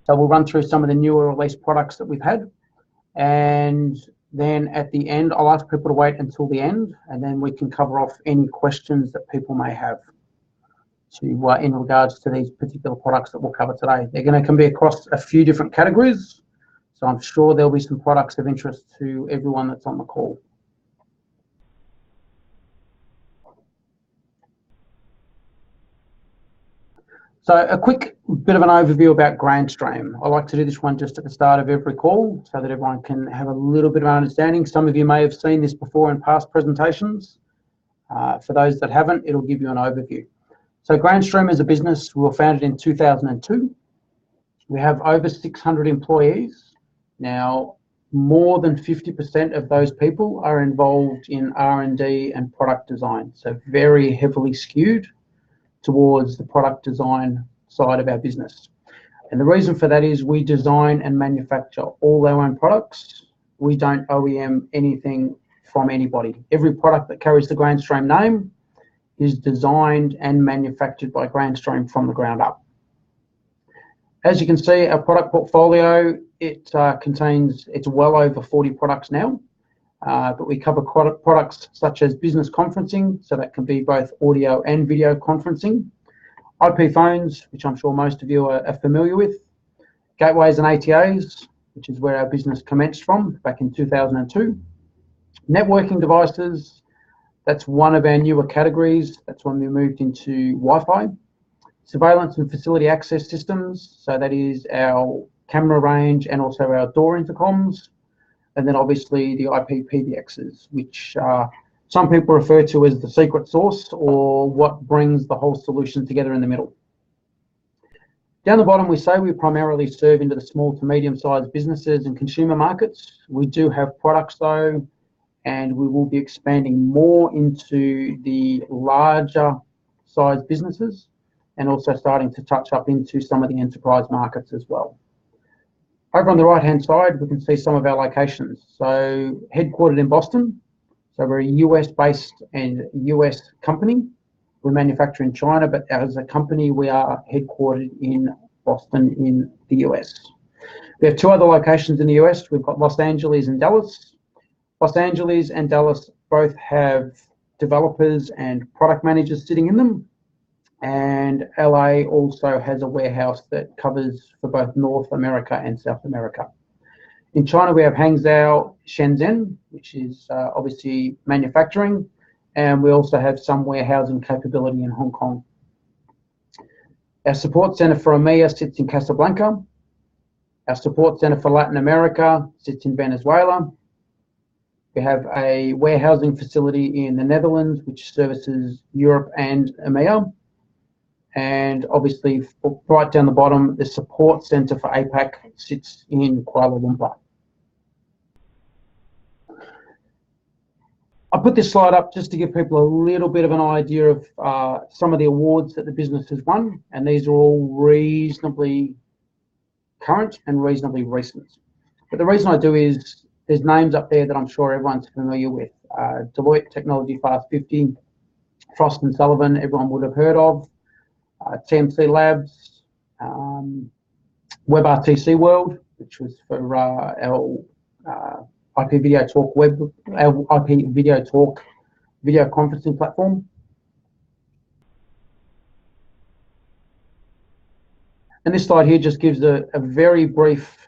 So we'll run through some of the newer release products that we've had, and then at the end, I'll ask people to wait until the end, and then we can cover off any questions that people may have in regards to these particular products that we'll cover today. They're going to be across a few different categories, so I'm sure there'll be some products of interest to everyone that's on the call. So a quick bit of an overview about Grandstream. I like to do this one just at the start of every call so that everyone can have a little bit of an understanding. Some of you may have seen this before in past presentations. For those that haven't, it'll give you an overview. So Grandstream is a business. We were founded in 2002. We have over 600 employees. Now, more than 50% of those people are involved in R&D and product design, so very heavily skewed towards the product design side of our business. And the reason for that is we design and manufacture all our own products. We don't OEM anything from anybody. Every product that carries the Grandstream name is designed and manufactured by Grandstream from the ground up. As you can see, our product portfolio, it's well over 40 products now, but we cover products such as business conferencing, so that can be both audio and video conferencing, IP phones, which I'm sure most of you are familiar with, gateways and ATAs, which is where our business commenced from back in 2002, networking devices, that's one of our newer categories, that's when we moved into Wi-Fi, surveillance and facility access systems, so that is our camera range and also our door intercoms, and then obviously the IP PBXs, which some people refer to as the secret sauce, or what brings the whole solution together in the middle. Down the bottom, we say we primarily serve into the small to medium-sized businesses and consumer markets. We do have products though, and we will be expanding more into the larger sized businesses, and also starting to touch up into some of the enterprise markets as well. Over on the right-hand side, we can see some of our locations. So headquartered in Boston, so we're a US-based and US company. We manufacture in China, but as a company, we are headquartered in Boston in the US. We have two other locations in the US. We've got Los Angeles and Dallas. Los Angeles and Dallas both have developers and product managers sitting in them. And LA also has a warehouse that covers for both North America and South America. In China, we have Hangzhou, Shenzhen, which is obviously manufacturing, and we also have some warehousing capability in Hong Kong. Our support center for EMEA sits in Casablanca. Our support center for Latin America sits in Venezuela. We have a warehousing facility in the Netherlands, which services Europe and EMEA. And obviously, right down the bottom, the support center for APAC sits in Kuala Lumpur. I put this slide up just to give people a little bit of an idea of some of the awards that the business has won, and these are all reasonably current and reasonably recent. But the reason I do is there's names up there that I'm sure everyone's familiar with. Deloitte Technology Fast 50, Frost & Sullivan, everyone would have heard of. TMC Labs, WebRTC World, which was for our IP Video Talk our IP Video Talk video conferencing platform. And this slide here just gives a very brief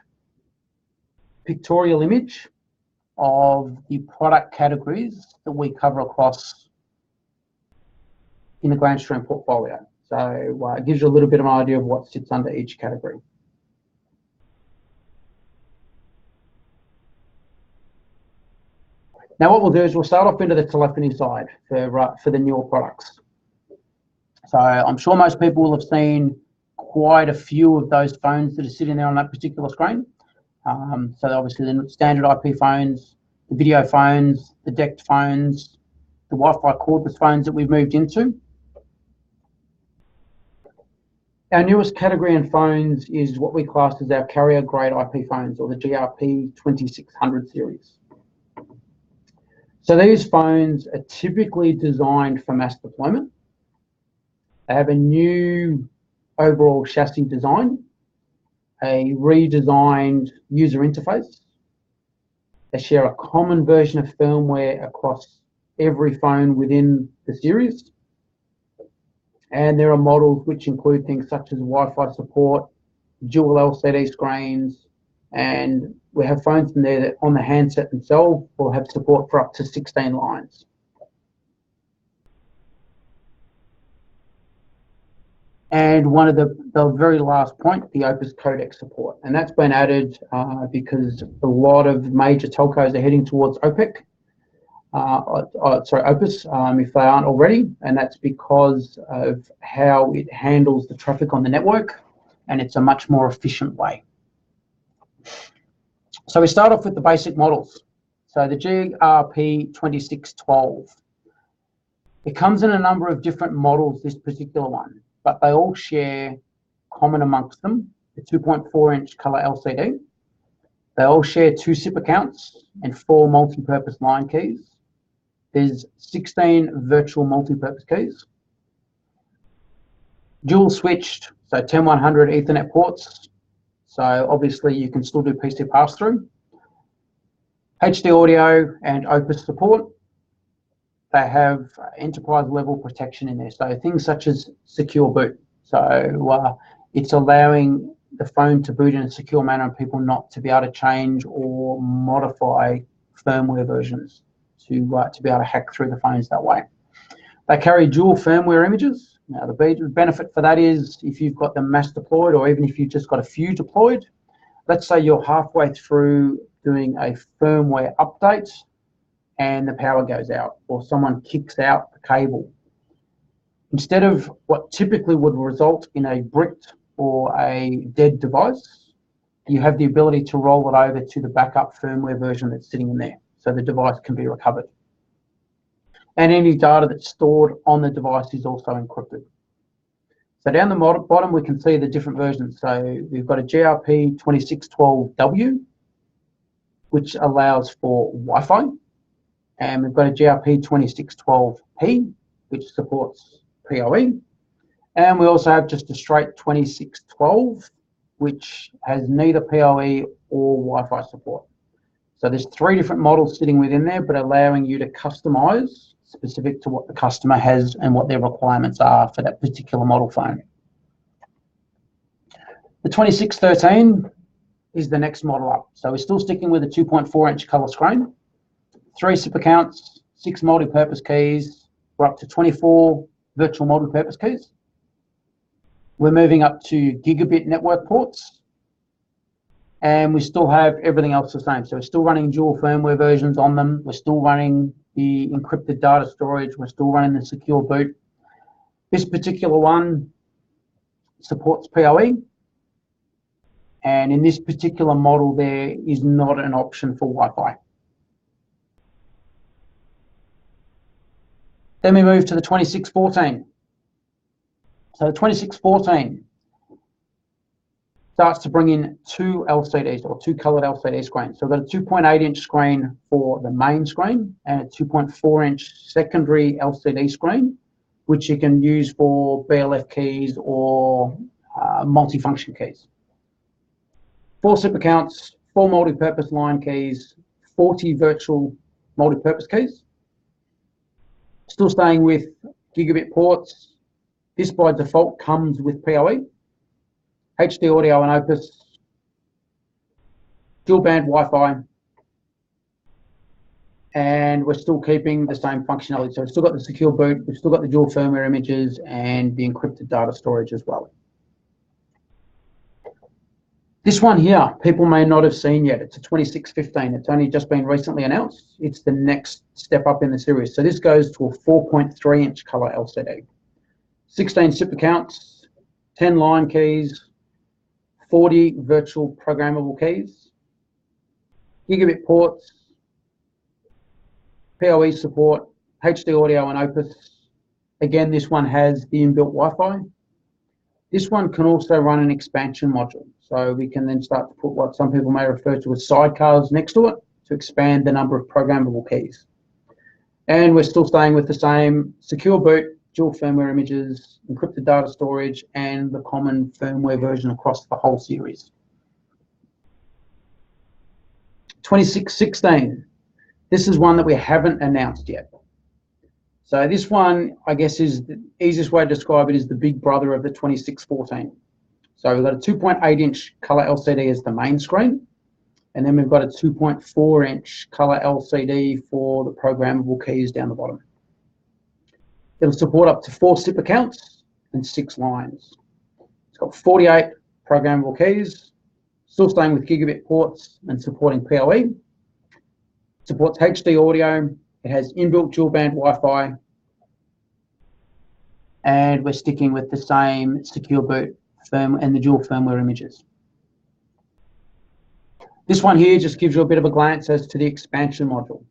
pictorial image of the product categories that we cover across in the Grandstream portfolio. So it gives you a little bit of an idea of what sits under each category. Now what we'll do is we'll start off into the telephony side for the newer products. So I'm sure most people will have seen quite a few of those phones that are sitting there on that particular screen. So obviously the standard IP phones, the video phones, the decked phones, the Wi-Fi cordless phones that we've moved into. Our newest category in phones is what we class as our carrier-grade IP phones, or the GRP 2600 series. So these phones are typically designed for mass deployment. They have a new overall chassis design, a redesigned user interface. They share a common version of firmware across every phone within the series. And there are models which include things such as Wi-Fi support, dual LCD screens, and we have phones in there that on the handset themselves will have support for up to 16 lines. And one of the very last point, the Opus codec support, and that's been added because a lot of major telcos are heading towards Opus, if they aren't already, and that's because of how it handles the traffic on the network, and it's a much more efficient way. So we start off with the basic models. So the GRP2612, it comes in a number of different models, this particular one, but they all share common amongst them the 2.4-inch color LCD. They all share 2 SIP accounts and 4 multi-purpose line keys. There's 16 virtual multi-purpose keys. Dual switched, so 10100 Ethernet ports. So obviously you can still do PC pass-through. HD audio and Opus support. They have enterprise level protection in there. So things such as secure boot. So it's allowing the phone to boot in a secure manner and people not to be able to change or modify firmware versions to be able to hack through the phones that way. They carry dual firmware images. Now the benefit for that is if you've got them mass deployed, or even if you've just got a few deployed, let's say you're halfway through doing a firmware update and the power goes out, or someone kicks out the cable. Instead of what typically would result in a bricked or a dead device, you have the ability to roll it over to the backup firmware version that's sitting in there, so the device can be recovered. And any data that's stored on the device is also encrypted. So down the bottom, we can see the different versions. So we've got a GRP2612W, which allows for Wi-Fi. And we've got a GRP2612P, which supports PoE. And we also have just a straight 2612, which has neither PoE or Wi-Fi support. So there's 3 different models sitting within there, but allowing you to customize specific to what the customer has and what their requirements are for that particular model phone. The 2613 is the next model up. So we're still sticking with a 2.4-inch color screen, 3 SIP accounts, 6 multi-purpose keys. We're up to 24 virtual multi-purpose keys. We're moving up to gigabit network ports, and we still have everything else the same. So we're still running dual firmware versions on them. We're still running the encrypted data storage. We're still running the secure boot. This particular one supports PoE, and in this particular model there is not an option for Wi-Fi. Then we move to the 2614. So the 2614 starts to bring in 2 LCDs, or 2 coloured LCD screens. So we've got a 2.8-inch screen for the main screen and a 2.4-inch secondary LCD screen, which you can use for BLF keys or multi-function keys. 4 SIP accounts, 4 multi-purpose line keys, 40 virtual multi-purpose keys. Still staying with gigabit ports. This by default comes with PoE. HD audio and Opus, dual band Wi-Fi, and we're still keeping the same functionality. So we've still got the secure boot, we've still got the dual firmware images and the encrypted data storage as well. This one here, people may not have seen yet. It's a 2615. It's only just been recently announced. It's the next step up in the series. So this goes to a 4.3-inch color LCD. 16 SIP accounts, 10 line keys, 40 virtual programmable keys, gigabit ports, PoE support, HD audio and Opus. Again, this one has the inbuilt Wi-Fi. This one can also run an expansion module. So we can then start to put what some people may refer to as sidecars next to it to expand the number of programmable keys. And we're still staying with the same secure boot, dual firmware images, encrypted data storage, and the common firmware version across the whole series. 2616. This is one that we haven't announced yet. So this one, I guess, is the easiest way to describe it is the big brother of the 2614. So we've got a 2.8-inch colour LCD as the main screen, and then we've got a 2.4-inch colour LCD for the programmable keys down the bottom. It'll support up to 4 SIP accounts and 6 lines. It's got 48 programmable keys, still staying with gigabit ports and supporting PoE. Supports HD audio. It has inbuilt dual band Wi-Fi, and we're sticking with the same secure boot firm and the dual firmware images. This one here just gives you a bit of a glance as to the expansion module.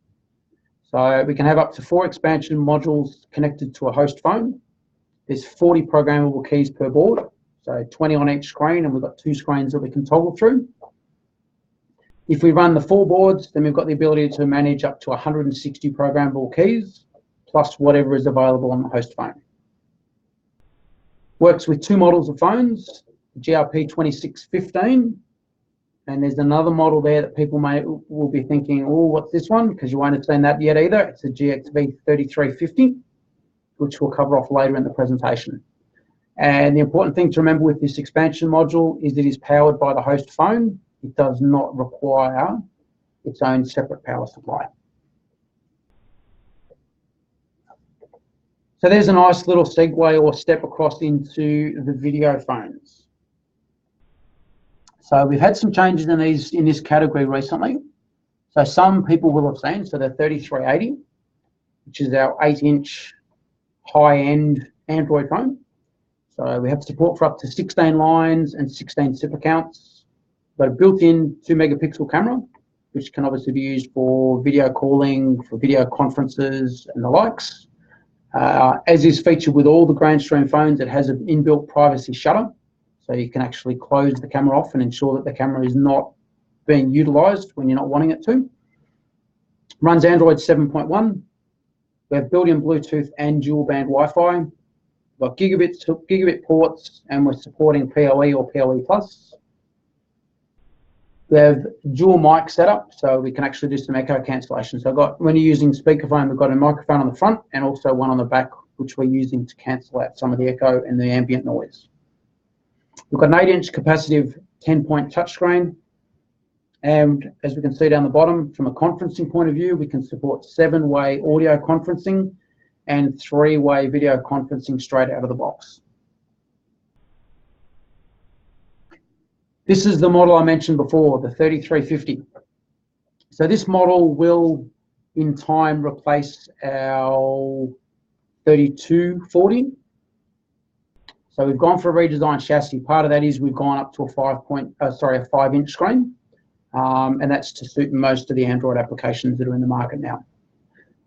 So we can have up to 4 expansion modules connected to a host phone. There's 40 programmable keys per board, so 20 on each screen, and we've got 2 screens that we can toggle through. If we run the 4 boards, then we've got the ability to manage up to 160 programmable keys, plus whatever is available on the host phone. Works with 2 models of phones, GRP 2615, and there's another model there that people will be thinking, oh, what's this one? Because you won't have seen that yet either. It's a GXV 3350, which we'll cover off later in the presentation. And the important thing to remember with this expansion module is it is powered by the host phone. It does not require its own separate power supply. So there's a nice little segue or step across into the video phones. So we've had some changes in this category recently. So some people will have seen, so the 3380, which is our 8-inch high-end Android phone. So we have support for up to 16 lines and 16 SIP accounts. Got a built-in 2-megapixel camera, which can obviously be used for video calling, for video conferences and the likes. As is featured with all the Grandstream phones, it has an inbuilt privacy shutter. So you can actually close the camera off and ensure that the camera is not being utilised when you're not wanting it to. Runs Android 7.1. We have built-in Bluetooth and dual band Wi-Fi. We've got gigabit ports, and we're supporting PoE or PoE+. We have dual mic setup, so we can actually do some echo cancellation. So when you're using speakerphone, we've got a microphone on the front and also one on the back, which we're using to cancel out some of the echo and the ambient noise. We've got an 8-inch capacitive 10-point touchscreen. And as we can see down the bottom, from a conferencing point of view, we can support 7-way audio conferencing and 3-way video conferencing straight out of the box. This is the model I mentioned before, the 3350. So this model will, in time, replace our 3240. So we've gone for a redesigned chassis. Part of that is we've gone up to a 5-inch screen, and that's to suit most of the Android applications that are in the market now.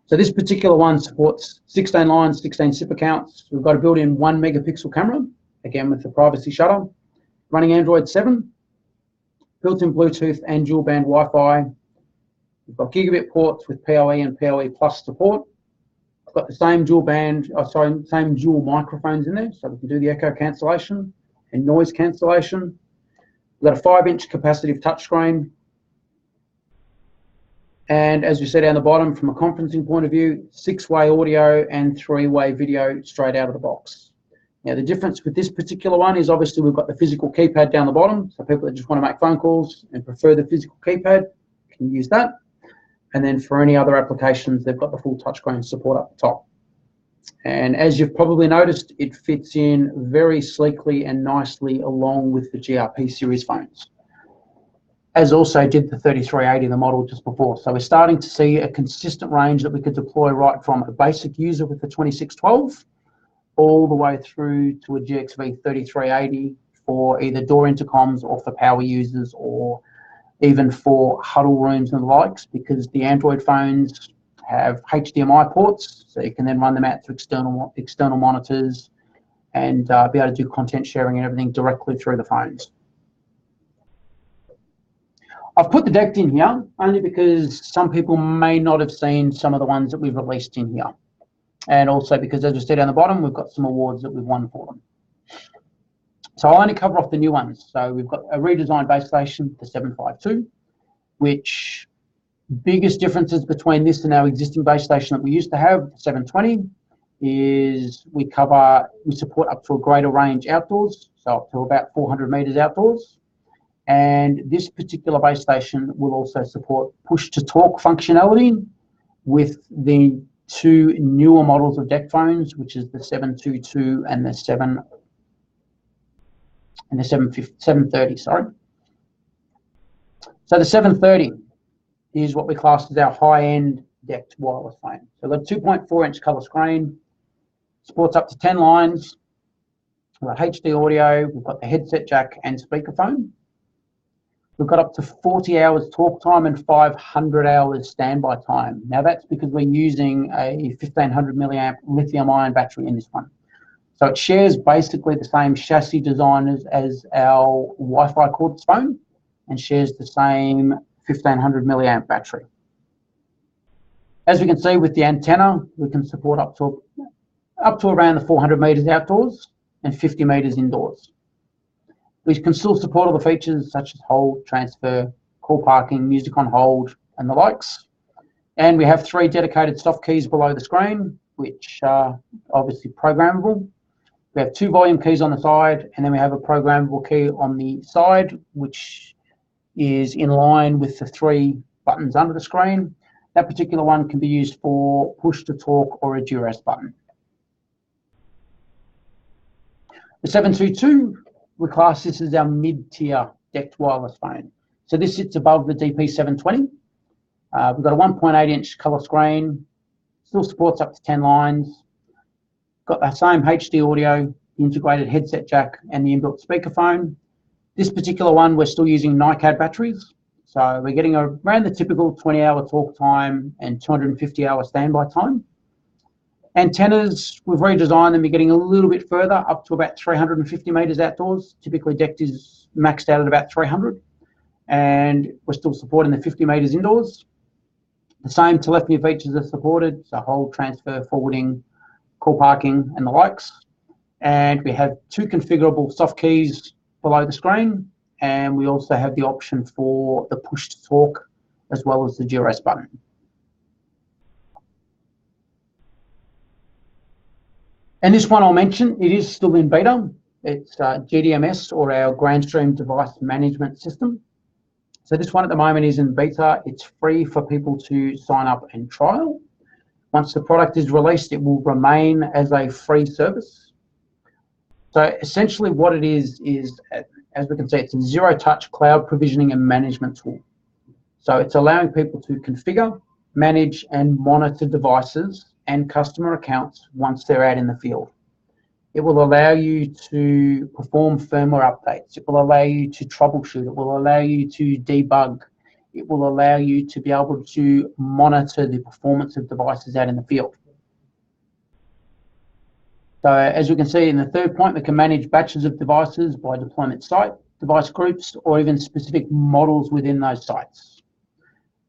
So this particular one supports 16 lines, 16 SIP accounts. We've got a built-in 1-megapixel camera, again with the privacy shutter. Running Android 7, built-in Bluetooth and dual band Wi-Fi. We've got gigabit ports with PoE and PoE+ support. We've got the same same dual microphones in there, so we can do the echo cancellation and noise cancellation. We've got a 5-inch capacitive touchscreen. And as we said down the bottom, from a conferencing point of view, 6-way audio and 3-way video straight out of the box. Now, the difference with this particular one is obviously we've got the physical keypad down the bottom. So people that just want to make phone calls and prefer the physical keypad can use that. And then for any other applications, they've got the full touchscreen support up the top. And as you've probably noticed, it fits in very sleekly and nicely along with the GRP series phones, as also did the 3380, the model just before. So we're starting to see a consistent range that we could deploy right from a basic user with the 2612 all the way through to a GXV 3380 for either door intercoms or for power users or even for huddle rooms and the likes, because the Android phones have HDMI ports, so you can then run them out to external monitors and be able to do content sharing and everything directly through the phones. I've put the deck in here only because some people may not have seen some of the ones that we've released in here. And also because, as we said down the bottom, we've got some awards that we've won for them. So I'll only cover off the new ones. So we've got a redesigned base station, the 752, which Biggest differences between this and our existing base station that we used to have, 720, is we support up to a greater range outdoors, so up to about 400 meters outdoors. And this particular base station will also support push-to-talk functionality with the two newer models of deck phones, which is the 722 and the 730, sorry. So the 730 is what we class as our high-end decked wireless phone. So we've got a 2.4-inch colour screen, supports up to 10 lines, we've got HD audio, we've got the headset jack and speakerphone. We've got up to 40 hours talk time and 500 hours standby time. Now that's because we're using a 1500 milliamp lithium ion battery in this one. So it shares basically the same chassis design as our Wi-Fi cordless phone and shares the same 1500 milliamp battery. As we can see with the antenna, we can support up to around the 400 meters outdoors and 50 meters indoors. We can still support all the features such as hold, transfer, call parking, music on hold, and the likes. And we have 3 dedicated soft keys below the screen, which are obviously programmable. We have 2 volume keys on the side, and then we have a programmable key on the side, which is in line with the 3 buttons under the screen. That particular one can be used for push to talk or a duress button. The 722, we class this as our mid-tier decked wireless phone. So this sits above the DP720. We've got a 1.8-inch colour screen, still supports up to 10 lines. Got the same HD audio, integrated headset jack and the inbuilt speakerphone. This particular one, we're still using NiCad batteries. So we're getting around the typical 20-hour talk time and 250-hour standby time. Antennas, we've redesigned them. We're getting a little bit further, up to about 350 meters outdoors. Typically decked is maxed out at about 300. And we're still supporting the 50 meters indoors. The same telephony features are supported, so hold, transfer, forwarding, call parking, and the likes. And we have 2 configurable soft keys below the screen. And we also have the option for the push to talk as well as the duress button. And this one I'll mention, it is still in beta. It's Ddms, or our Grandstream device management system. So this one at the moment is in beta. It's free for people to sign up and trial. Once the product is released, it will remain as a free service. So essentially what it is, as we can see, it's a zero-touch cloud provisioning and management tool. So it's allowing people to configure, manage, and monitor devices and customer accounts once they're out in the field. It will allow you to perform firmware updates. It will allow you to troubleshoot. It will allow you to debug. It will allow you to be able to monitor the performance of devices out in the field. So as we can see in the third point, we can manage batches of devices by deployment site, device groups, or even specific models within those sites.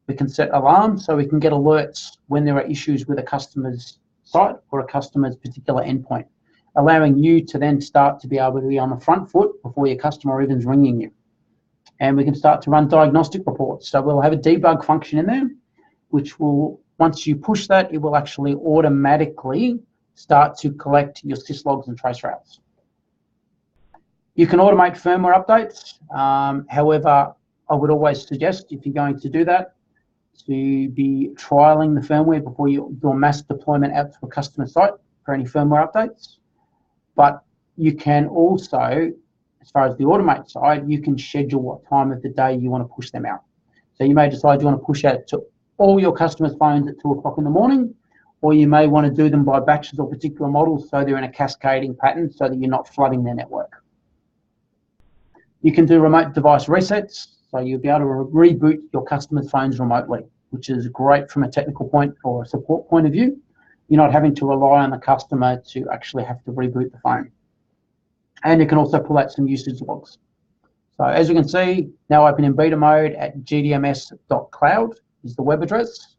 We can set alarms so we can get alerts when there are issues with a customer's site or a customer's particular endpoint, allowing you to then start to be able to be on the front foot before your customer even's ringing you. And we can start to run diagnostic reports. So we'll have a debug function in there, which will, once you push that, it will actually automatically start to collect your syslogs and trace routes. You can automate firmware updates. However, I would always suggest, if you're going to do that, to be trialing the firmware before you do a mass deployment out to a customer site for any firmware updates. But you can also, as far as the automate side, you can schedule what time of the day you want to push them out. So you may decide you want to push out to all your customers' phones at 2 o'clock in the morning, or you may want to do them by batches or particular models so they're in a cascading pattern so that you're not flooding their network. You can do remote device resets, so you'll be able to reboot your customers' phones remotely, which is great from a technical point or a support point of view. You're not having to rely on the customer to actually have to reboot the phone. And you can also pull out some usage logs. So as you can see, now open in beta mode at gdms.cloud is the web address.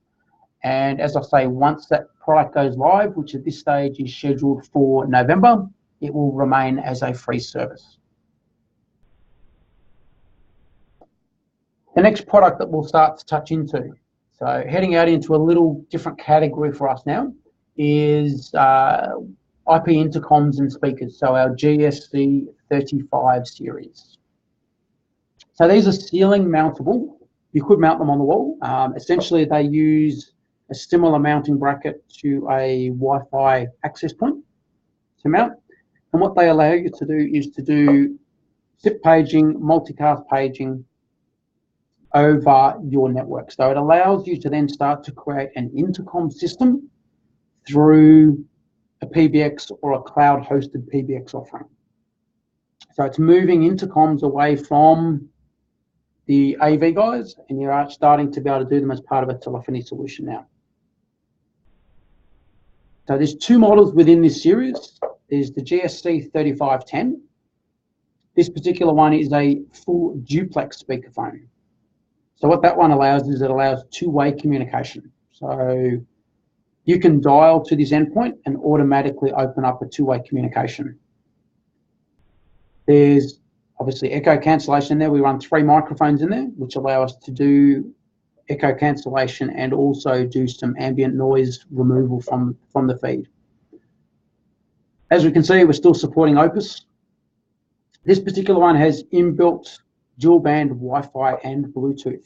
And as I say, once that product goes live, which at this stage is scheduled for November, it will remain as a free service. The next product that we'll start to touch into. So heading out into a little different category for us now is IP intercoms and speakers, so our GSC 35 series. So these are ceiling mountable. You could mount them on the wall. Essentially, they use a similar mounting bracket to a Wi-Fi access point to mount. And what they allow you to do is to do SIP paging, multicast paging over your network. So it allows you to then start to create an intercom system through a PBX or a cloud-hosted PBX offering. So it's moving intercoms away from the AV guys, and you're starting to be able to do them as part of a telephony solution now. So there's two models within this series. There's the GSC 3510. This particular one is a full duplex speakerphone. So what that one allows is it allows two-way communication. So you can dial to this endpoint and automatically open up a two-way communication. There's obviously echo cancellation there. We run 3 microphones in there, which allow us to do echo cancellation and also do some ambient noise removal from the feed. As we can see, we're still supporting Opus. This particular one has inbuilt dual band Wi-Fi and Bluetooth.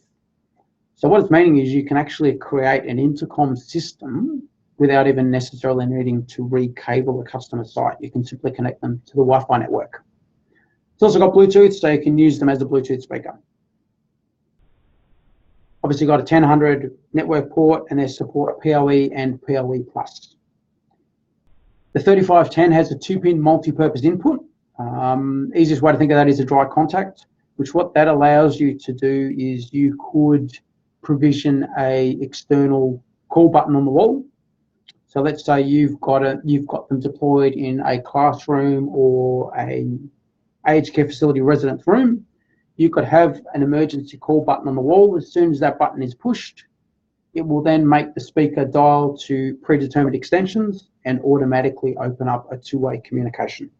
So what it's meaning is you can actually create an intercom system without even necessarily needing to re-cable a customer site. You can simply connect them to the Wi-Fi network. It's also got Bluetooth, so you can use them as a Bluetooth speaker. Obviously got a 1000 network port, and they support PoE and PoE+. The 3510 has a 2-pin multi-purpose input. Easiest way to think of that is a dry contact, which what that allows you to do is you could provision a external call button on the wall. So let's say you've got them deployed in a classroom or a aged care facility residence room. You could have an emergency call button on the wall. As soon as that button is pushed, it will then make the speaker dial to predetermined extensions and automatically open up a two-way communication.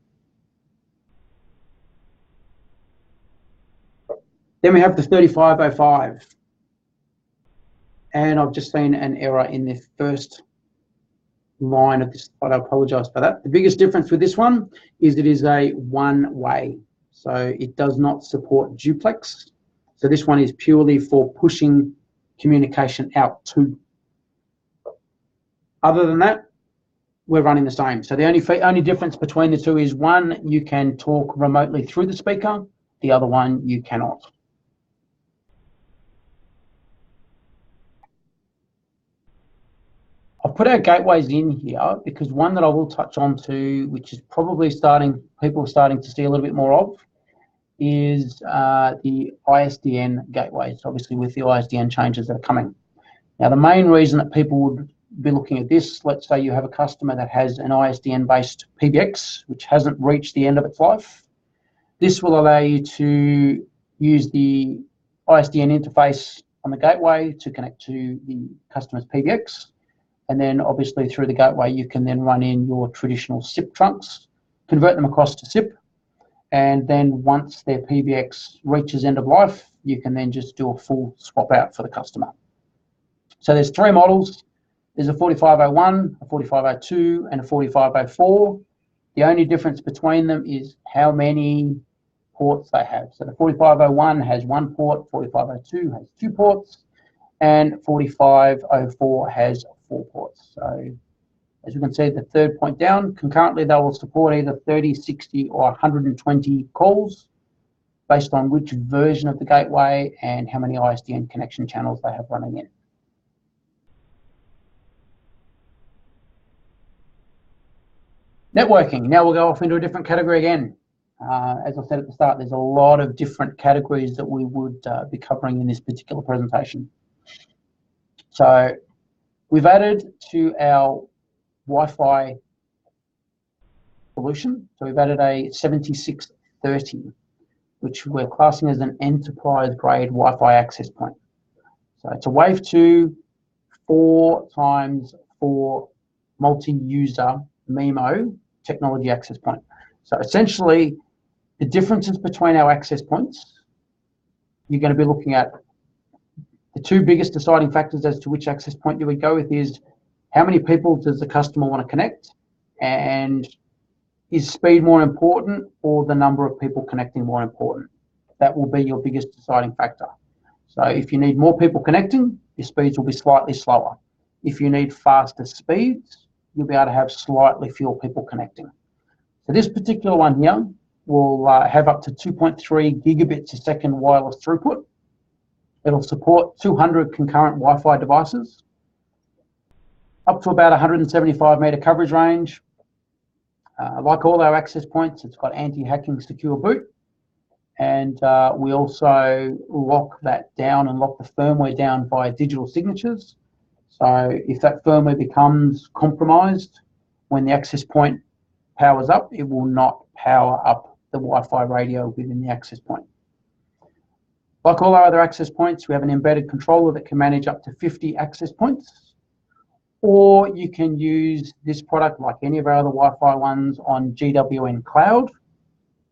Then we have the 3505. And I've just seen an error in the first line of this, but I apologize for that. The biggest difference with this one is it is a one-way. So it does not support duplex. So this one is purely for pushing communication out to. Other than that, we're running the same. So the only difference between the two is one, you can talk remotely through the speaker. The other one, you cannot. I've put our gateways in here because one that I will touch on to, which is probably people are starting to see a little bit more of, is the Isdn Gateway. So obviously with the Isdn changes that are coming. Now the main reason that people would be looking at this, let's say you have a customer that has an Isdn based PBX, which hasn't reached the end of its life. This will allow you to use the Isdn interface on the gateway to connect to the customer's PBX. And then obviously through the gateway, you can then run in your traditional SIP trunks, convert them across to SIP. And then once their PBX reaches end of life, you can then just do a full swap out for the customer. So there's 3 models. There's a 4501, a 4502, and a 4504. The only difference between them is how many ports they have. So the 4501 has 1 port, 4502 has 2 ports, and 4504 has 4 ports. So as you can see, the third point down, concurrently they will support either 30, 60 or 120 calls based on which version of the gateway and how many Isdn connection channels they have running in. Networking, now we'll go off into a different category again. As I said at the start, there's a lot of different categories that we would be covering in this particular presentation. So we've added to our Wi-Fi solution. So we've added a 7630, which we're classing as an enterprise-grade Wi-Fi access point. So it's a Wave 2 4x4 multi-user MIMO technology access point. So essentially, the differences between our access points, you're going to be looking at The two biggest deciding factors as to which access point you would go with is how many people does the customer want to connect, and is speed more important or the number of people connecting more important? That will be your biggest deciding factor. So if you need more people connecting, your speeds will be slightly slower. If you need faster speeds, you'll be able to have slightly fewer people connecting. So this particular one here will have up to 2.3 gigabits a second wireless throughput. It'll support 200 concurrent Wi-Fi devices, up to about 175 meter coverage range. Like all our access points, it's got anti-hacking secure boot. And we also lock that down and lock the firmware down via digital signatures. So if that firmware becomes compromised when the access point powers up, it will not power up the Wi-Fi radio within the access point. Like all our other access points, we have an embedded controller that can manage up to 50 access points. Or you can use this product like any of our other Wi-Fi ones on GWN Cloud,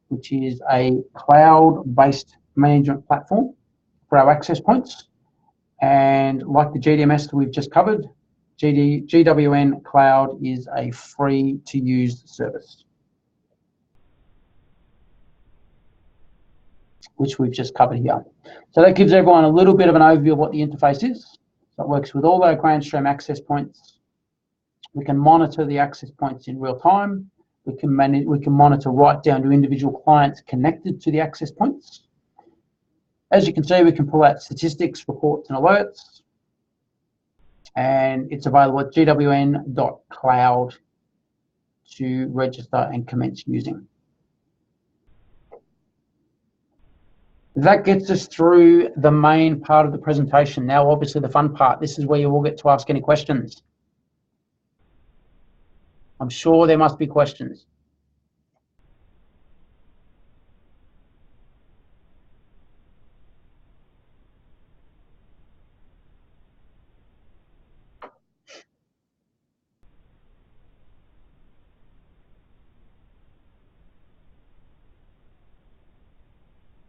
which is a cloud-based management platform for our access points. And like the GDMS that we've just covered, GWN Cloud is a free-to-use service, which we've just covered here. So that gives everyone a little bit of an overview of what the interface is. So it works with all our Grandstream access points. We can monitor the access points in real time. We can monitor right down to individual clients connected to the access points. As you can see, we can pull out statistics, reports, and alerts. And it's available at gwn.cloud to register and commence using. That gets us through the main part of the presentation. Now, obviously, the fun part. This is where you will get to ask any questions. I'm sure there must be questions.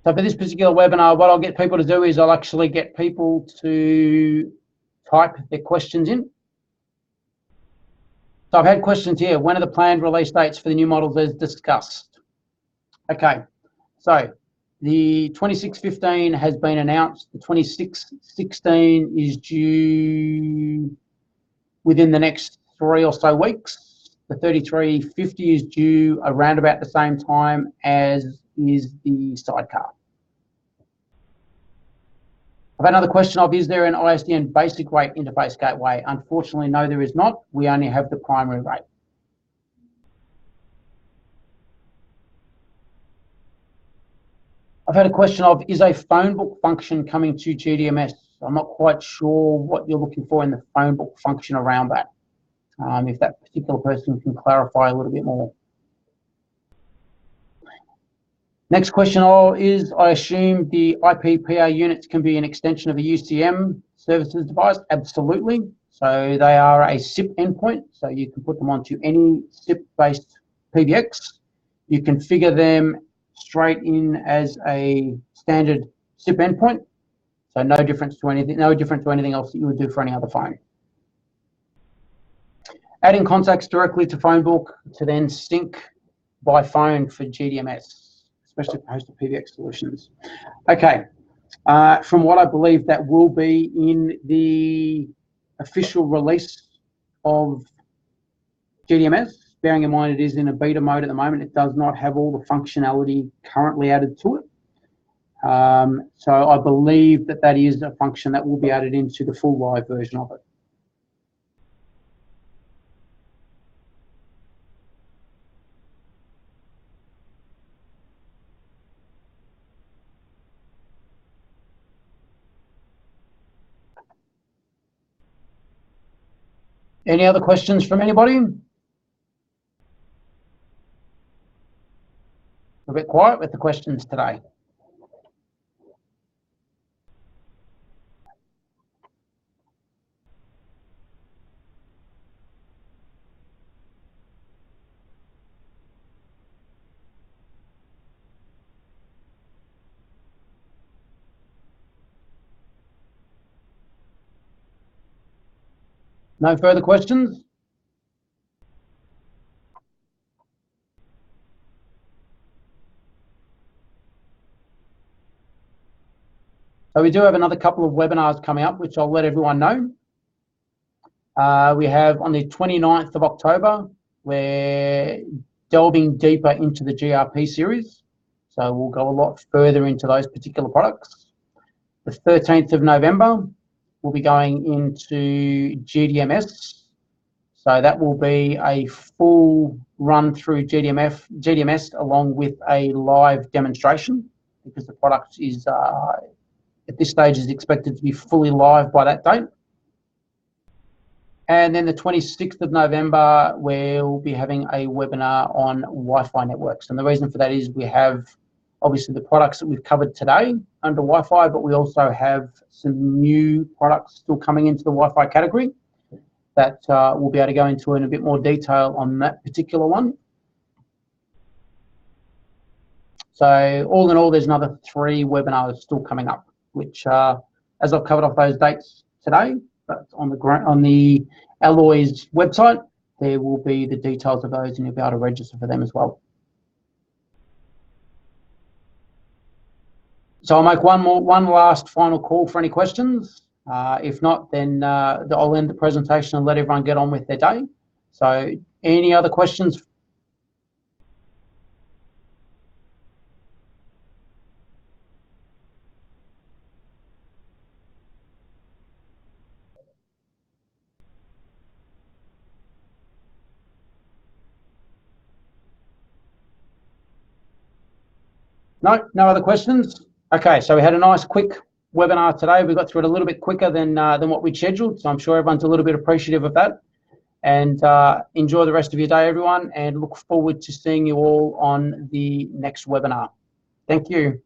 So for this particular webinar, what I'll get people to do is I'll actually get people to type their questions in. So I've had questions here. When are the planned release dates for the new models as discussed? Okay, so the 2615 has been announced. The 2616 is due within the next 3 or so weeks. The 3350 is due around about the same time as is the sidecar. I've had another question of, is there an Isdn basic rate interface gateway? Unfortunately, no, there is not. We only have the primary rate. I've had a question of, is a phone book function coming to GDMS? I'm not quite sure what you're looking for in the phone book function around that. If that particular person can clarify a little bit more. Next question is, I assume the IPPA units can be an extension of a UCM services device? Absolutely. So they are a SIP endpoint, so you can put them onto any SIP-based PBX. You configure them straight in as a standard SIP endpoint, so no difference to anything else that you would do for any other phone. Adding contacts directly to phone book to then sync by phone for GDMS, especially for hosted PBX solutions. Okay, from what I believe, that will be in the official release of GDMS. Bearing in mind it is in a beta mode at the moment, it does not have all the functionality currently added to it. So I believe that that is a function that will be added into the full live version of it. Any other questions from anybody? A bit quiet with the questions today. No further questions? So we do have another couple of webinars coming up, which I'll let everyone know. We have on the 29th of October, we're delving deeper into the GRP series. So we'll go a lot further into those particular products. The 13th of November, we'll be going into GDMS. So that will be a full run through GDMS along with a live demonstration, because the product is, at this stage, is expected to be fully live by that date. And then the 26th of November, we'll be having a webinar on Wi-Fi networks. And the reason for that is we have obviously the products that we've covered today under Wi-Fi, but we also have some new products still coming into the Wi-Fi category that we'll be able to go into in a bit more detail on that particular one. So all in all, there's another 3 webinars still coming up, which as I've covered off those dates today, but on the Alloy's website, there will be the details of those, and you'll be able to register for them as well. So I'll make one last final call for any questions. If not, then I'll end the presentation and let everyone get on with their day. So any other questions? No other questions? Okay, so we had a nice quick webinar today. We got through it a little bit quicker than what we'd scheduled, so I'm sure everyone's a little bit appreciative of that. And enjoy the rest of your day, everyone, and look forward to seeing you all on the next webinar. Thank you.